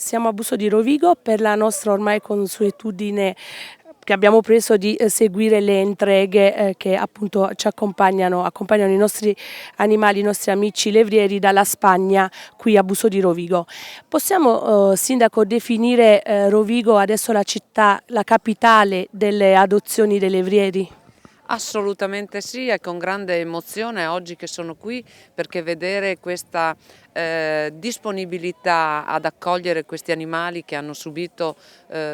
Siamo a Busto di Rovigo per la nostra ormai consuetudine che abbiamo preso di seguire le entreghe che appunto ci accompagnano i nostri animali, i nostri amici levrieri dalla Spagna qui a Busto di Rovigo. Possiamo, Sindaco, definire Rovigo adesso la città, la capitale delle adozioni dei levrieri? Assolutamente sì, è con grande emozione oggi che sono qui perché vedere questa disponibilità ad accogliere questi animali che hanno subito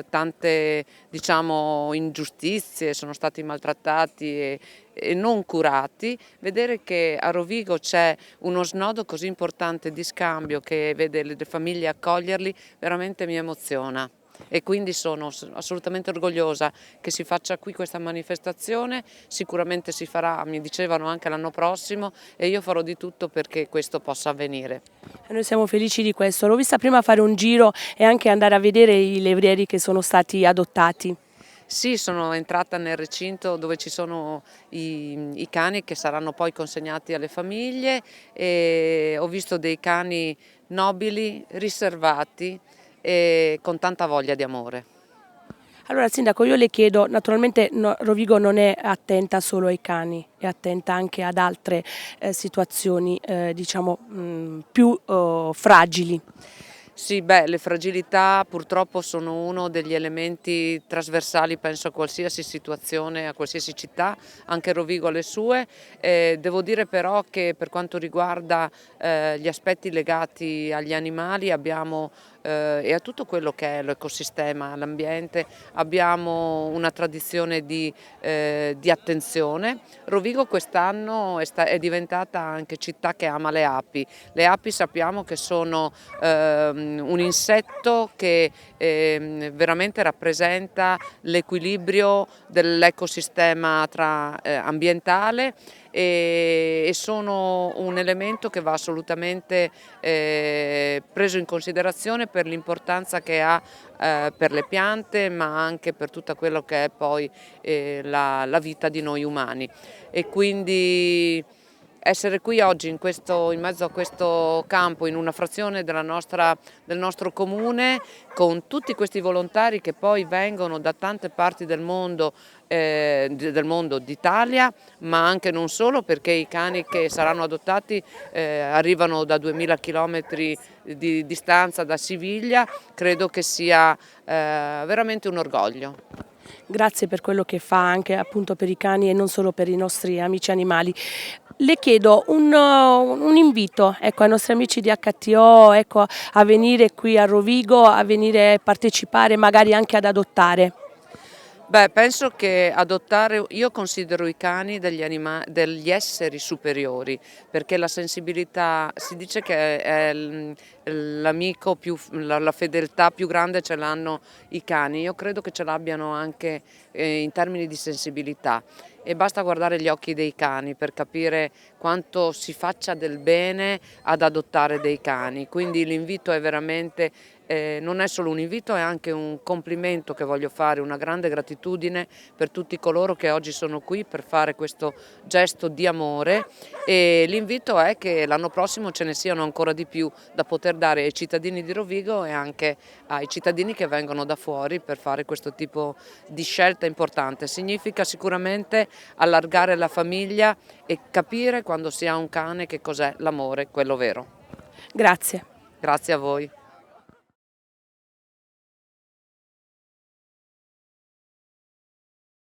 tante, diciamo, ingiustizie, sono stati maltrattati e non curati, vedere che a Rovigo c'è uno snodo così importante di scambio che vede le famiglie accoglierli, veramente mi emoziona. E quindi sono assolutamente orgogliosa che si faccia qui questa manifestazione, sicuramente si farà, mi dicevano, anche l'anno prossimo e io farò di tutto perché questo possa avvenire. Noi siamo felici di questo. L'ho vista prima fare un giro e anche andare a vedere i levrieri che sono stati adottati. Sì, sono entrata nel recinto dove ci sono i cani che saranno poi consegnati alle famiglie e ho visto dei cani nobili, riservati e con tanta voglia di amore. Allora, Sindaco, io le chiedo, naturalmente Rovigo non è attenta solo ai cani, è attenta anche ad altre situazioni, diciamo, più fragili. Sì, beh, le fragilità purtroppo sono uno degli elementi trasversali, penso, a qualsiasi situazione, a qualsiasi città, anche Rovigo ha le sue. Devo dire però che per quanto riguarda gli aspetti legati agli animali e a tutto quello che è l'ecosistema, l'ambiente, abbiamo una tradizione di attenzione. Rovigo quest'anno è diventata anche città che ama le api. Le api sappiamo che sono un insetto che veramente rappresenta l'equilibrio dell'ecosistema ambientale e sono un elemento che va assolutamente preso in considerazione per l'importanza che ha per le piante ma anche per tutta quello che è poi la vita di noi umani e quindi essere qui oggi in mezzo a questo campo, in una frazione del nostro comune, con tutti questi volontari che poi vengono da tante parti del mondo d'Italia, ma anche non solo, perché i cani che saranno adottati arrivano da 2000 km di distanza da Siviglia, credo che sia veramente un orgoglio. Grazie per quello che fa anche appunto per i cani e non solo per i nostri amici animali. Le chiedo un invito, ecco, ai nostri amici di HTO, ecco, a venire qui a Rovigo, a venire a partecipare, magari anche ad adottare. Beh, penso che adottare, io considero i cani degli esseri superiori, perché la sensibilità, si dice che è l'amico la fedeltà più grande ce l'hanno i cani, io credo che ce l'abbiano anche in termini di sensibilità e basta guardare gli occhi dei cani per capire quanto si faccia del bene ad adottare dei cani, quindi l'invito è veramente non è solo un invito, è anche un complimento che voglio fare, una grande gratitudine per tutti coloro che oggi sono qui per fare questo gesto di amore e l'invito è che l'anno prossimo ce ne siano ancora di più da poter dare ai cittadini di Rovigo e anche ai cittadini che vengono da fuori per fare questo tipo di scelta importante. Significa sicuramente allargare la famiglia e capire quando si ha un cane che cos'è l'amore, quello vero. Grazie. Grazie a voi.